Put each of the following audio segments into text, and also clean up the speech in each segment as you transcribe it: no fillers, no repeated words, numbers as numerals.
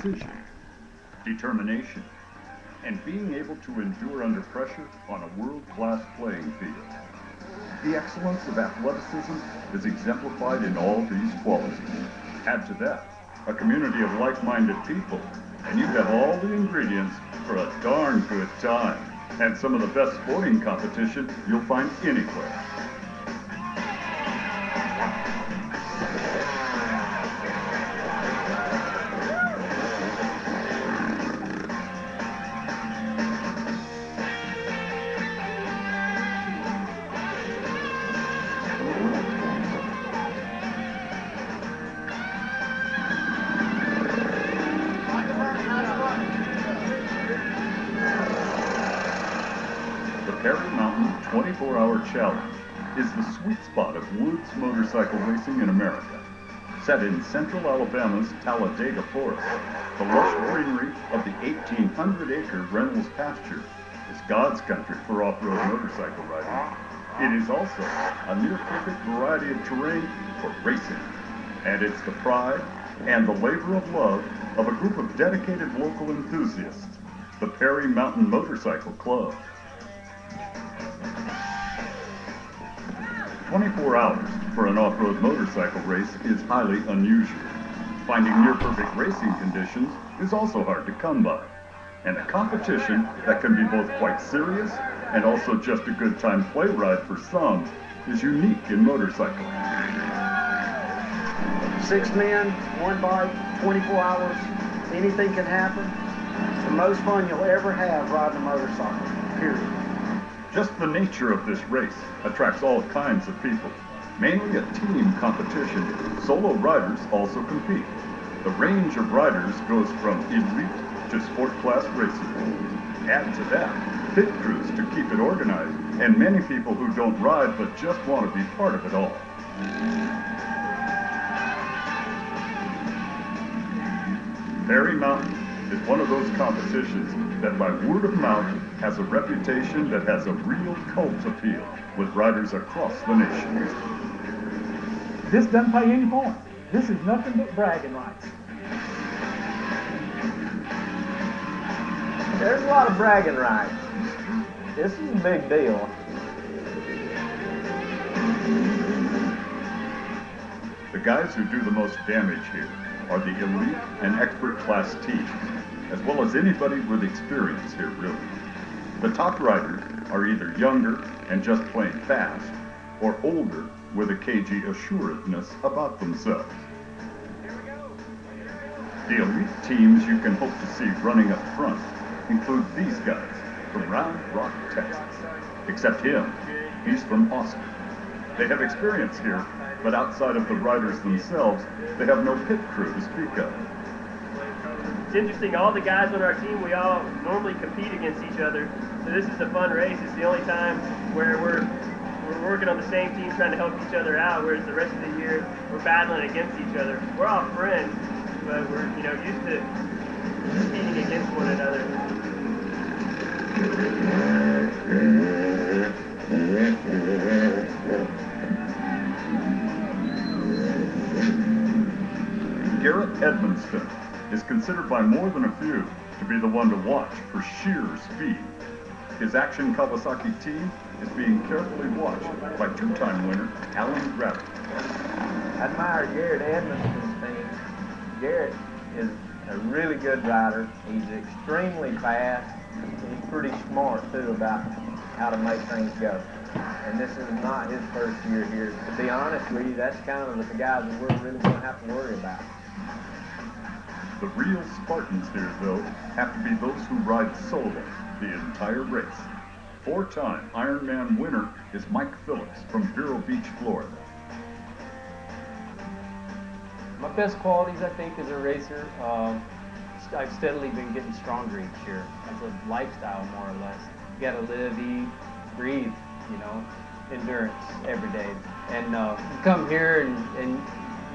precision, determination, and being able to endure under pressure on a world-class playing field. The excellence of athleticism is exemplified in all these qualities. Add to that a community of like-minded people, and you have all the ingredients for a darn good time, and some of the best sporting competition you'll find anywhere. The Perry Mountain 24-Hour Challenge is the sweet spot of woods motorcycle racing in America. Set in central Alabama's Talladega Forest, the lush greenery of the 1,800-acre Reynolds pasture is God's country for off-road motorcycle riding. It is also a near-perfect variety of terrain for racing, and it's the pride and the labor of love of a group of dedicated local enthusiasts, the Perry Mountain Motorcycle Club. 24 hours for an off-road motorcycle race is highly unusual. Finding near-perfect racing conditions is also hard to come by. And a competition that can be both quite serious and also just a good time play ride for some is unique in motorcycling. 6 men, 1 bike, 24 hours, anything can happen. It's the most fun you'll ever have riding a motorcycle, period. Just the nature of this race attracts all kinds of people. Mainly a team competition, solo riders also compete. The range of riders goes from elite to sport class racers. Add to that pit crews to keep it organized, and many people who don't ride but just want to be part of it all. Perry Mountain is one of those competitions that by word of mouth has a reputation that has a real cult appeal with riders across the nation. This doesn't pay any points. This is nothing but bragging rights. There's a lot of bragging rights. This is a big deal. The guys who do the most damage here are the elite and expert class teams, as well as anybody with experience here, really. The top riders are either younger and just plain fast, or older with a cagey assuredness about themselves. The elite teams you can hope to see running up front include these guys from Round Rock, Texas. Except him, he's from Austin. They have experience here, but outside of the riders themselves, they have no pit crew to speak of. It's interesting, all the guys on our team, we all normally compete against each other. So this is a fun race. It's the only time where we're working on the same team trying to help each other out, whereas the rest of the year we're battling against each other. We're all friends, but we're used to competing against one another. Garrett Edmonston is considered by more than a few to be the one to watch for sheer speed. His Action Kawasaki team is being carefully watched by two-time winner Alan Rabbit. I admire Garrett Edmondson's team. Garrett is a really good rider. He's extremely fast. He's pretty smart, too, about how to make things go. And this is not his first year here. To be honest with you, that's kind of the guys that we're really going to have to worry about. The real Spartans here, though, have to be those who ride solo the entire race. 4-time Ironman winner is Mike Phillips from Vero Beach, Florida. My best qualities, I think, as a racer, I've steadily been getting stronger each year. As a lifestyle, more or less. You got to live, eat, breathe, endurance every day. And you come here and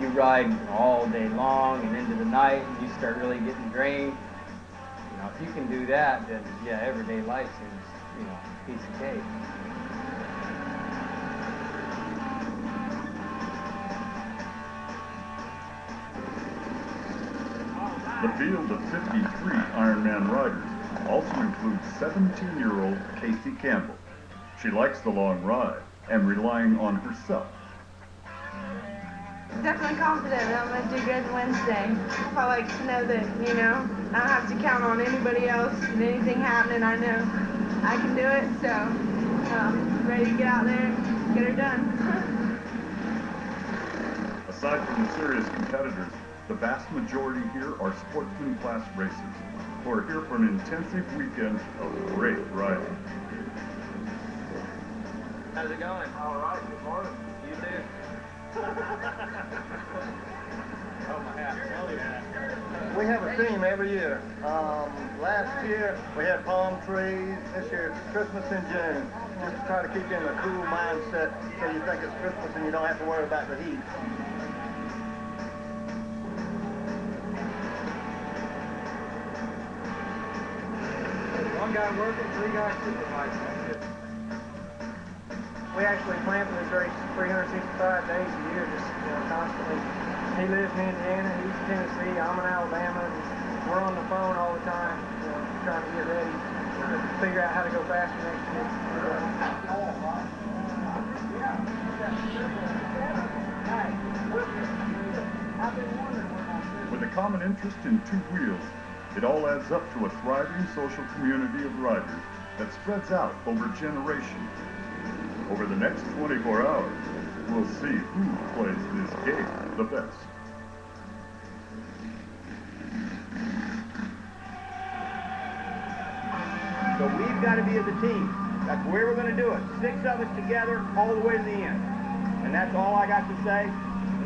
you ride all day long and into the night, and you start really getting drained. If you can do that, then yeah, everyday life seems, a piece of cake. All right. The field of 53 Ironman riders also includes 17-year-old Casey Campbell. She likes the long ride and relying on herself. Definitely confident that I'm going to do good Wednesday. I like to know that, I don't have to count on anybody else and anything happening. I know I can do it, so ready to get out there and get her done. Aside from the serious competitors, the vast majority here are sportsman class racers who are here for an intensive weekend of great riding. How's it going? All right, good morning. You too. Oh, my hat. We have a theme every year. Last year we had palm trees. This year it's Christmas in June. Just to try to keep you in a cool mindset so you think it's Christmas and you don't have to worry about the heat. One guy working, 3 guys supervising. We actually plan for this race 365 days a year, just constantly. He lives in Indiana, he's in Tennessee, I'm in Alabama. We're on the phone all the time, trying to get ready to figure out how to go faster next year. With a common interest in 2 wheels, it all adds up to a thriving social community of riders that spreads out over generations. Over the next 24 hours, we'll see who plays this game the best. So we've got to be as a team. That's where we're going to do it. 6 of us together all the way to the end. And that's all I got to say.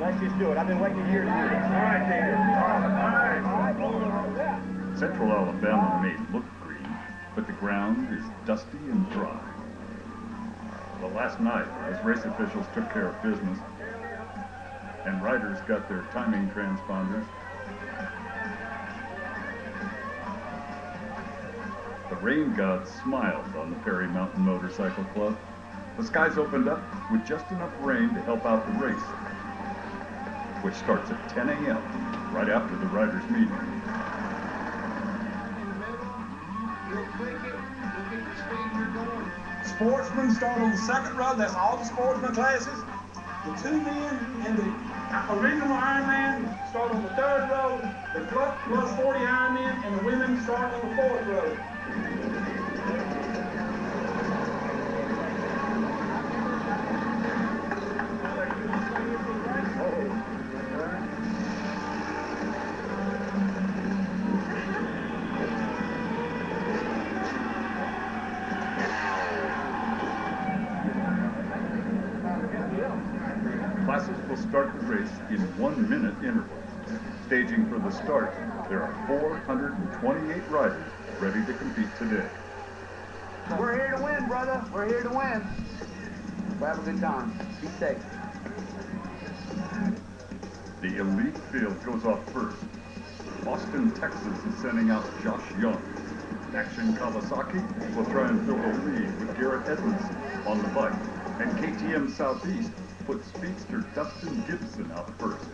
Let's just do it. I've been waiting a year to do this. All right, David. All right. Central Alabama may look green, but the ground is dusty and dry. Well, last night, as race officials took care of business and riders got their timing transponders, the rain gods smiled on the Perry Mountain Motorcycle Club. The skies opened up with just enough rain to help out the race, which starts at 10 a.m., right after the riders' meeting. Sportsmen start on the second row. That's all the sportsman classes. The 2 men in the original Ironman start on the 3rd row. The plus 40 Ironmen and the women start on the 4th row. Classes will start the race in 1-minute intervals. Staging for the start, there are 428 riders ready to compete today. We're here to win, brother. We're here to win. We'll have a good time. Be safe. The elite field goes off first. Austin, Texas is sending out Josh Young. Action Kawasaki will try and fill the lead with Garrett Edmondson on the bike. And KTM Southeast puts speedster Dustin Gibson out first.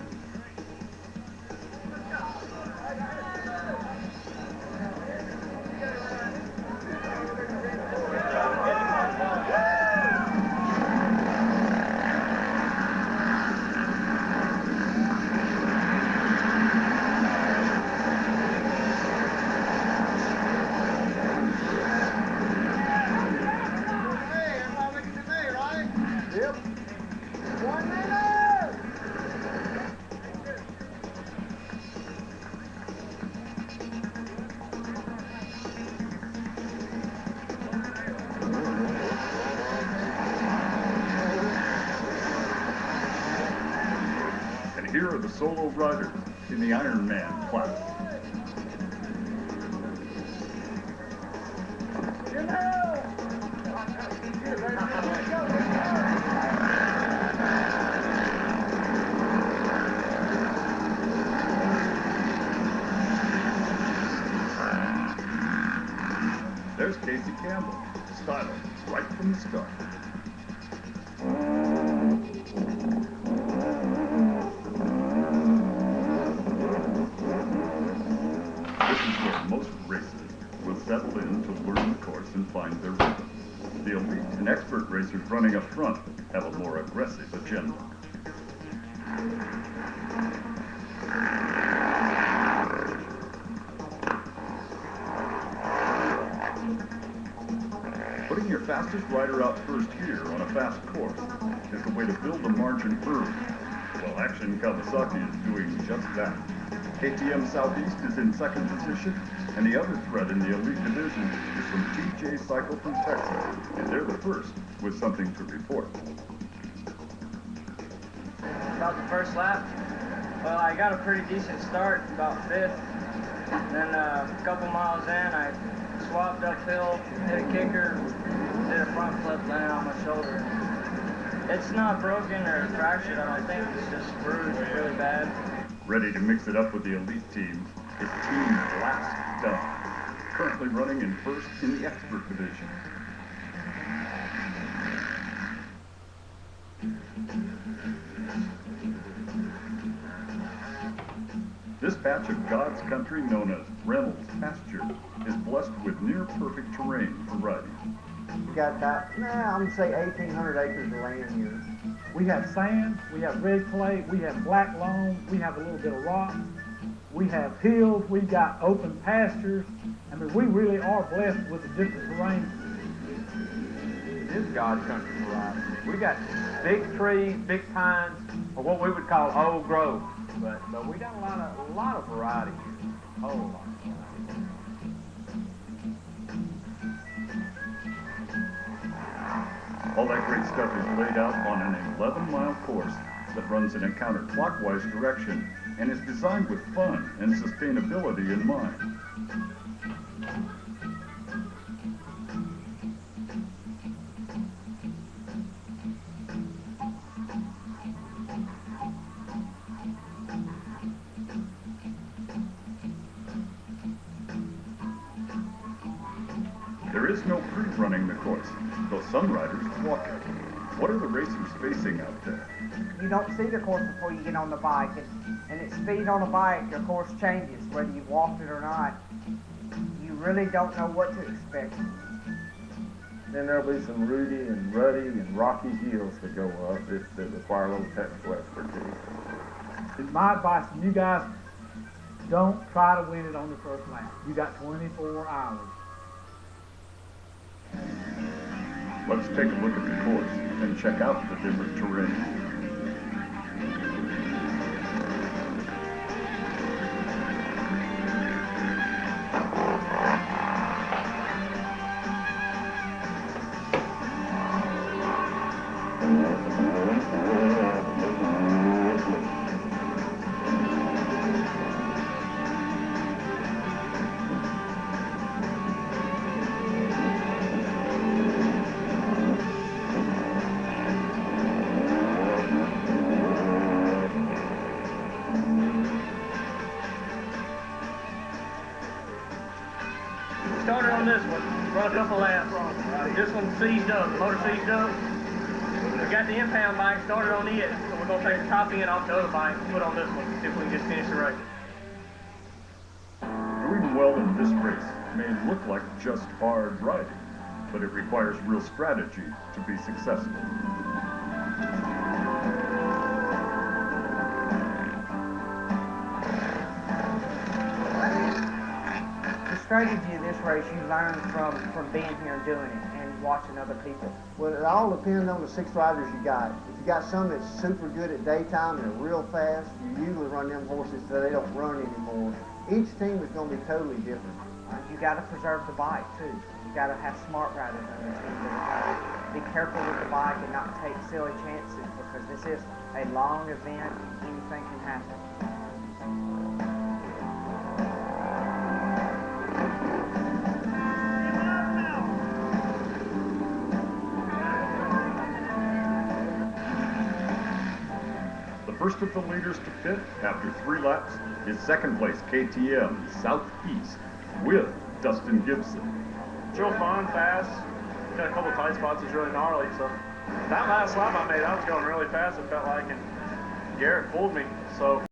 Here are the solo riders in the Ironman class. There's Casey Campbell, styling right from the start. This is where most racers will settle in to learn the course and find their rhythm. The elite and expert racers running up front have a more aggressive agenda. Putting your fastest rider out first here on a fast course is the way to build a margin early. Well, Action Kawasaki is doing just that. KTM Southeast is in second position, and the other threat in the elite division is from TJ Cycle from Texas, and they're the first with something to report. About the first lap, well, I got a pretty decent start, about 5th. Then a couple miles in, I swapped uphill, hit a kicker, did a front flip, landed on my shoulder. It's not broken or fractured, I don't think. It's just bruised really bad. Ready to mix it up with the elite team is Team Last Done, currently running in first in the expert division. This patch of God's country, known as Reynolds Pasture, is blessed with near-perfect terrain for riding. We got about, I'm going to say 1,800 acres of land here. We have sand, we have red clay, we have black loam, we have a little bit of rock, we have hills, we've got open pastures. I mean, we really are blessed with the different terrain. It is God's country for riding. We got big trees, big pines, or what we would call old growth. But we got a lot of variety here. A whole lot. All that great stuff is laid out on an 11-mile course that runs in a counterclockwise direction and is designed with fun and sustainability in mind. There is no pre-running the course, though some riders walk it. What are the racers facing out there? You don't see the course before you get on the bike, and its speed on a bike, your course changes, whether you walked it or not. You really don't know what to expect. Then there'll be some rooty and ruddy and rocky hills to go up that require a little technical expertise. And my advice to you guys, don't try to win it on the first lap. You got 24 hours. Let's take a look at the course and check out the different terrain. Started on this one, run a couple laps. This one seized up, the motor seized up. We got the impound bike, started on it, so we're going to take the top end off the other bike and put on this one, see if we can just finish the race. Doing well in this race may look like just hard riding, but it requires real strategy to be successful. The strategy of this race you learn from being here and doing it and watching other people. Well, it all depends on the 6 riders you got. If you got some that's super good at daytime and are real fast, you usually run them horses so they don't run anymore. Each team is going to be totally different. You got to preserve the bike too. You got to have smart riders on your team that are going to be careful with the bike and not take silly chances, because this is a long event. Anything can happen. First of the leaders to pit after 3 laps is second place KTM Southeast with Dustin Gibson. Real fun, fast. Got a couple tight spots. It's really gnarly. So that last lap I made, I was going really fast. It felt like, and Garrett pulled me. So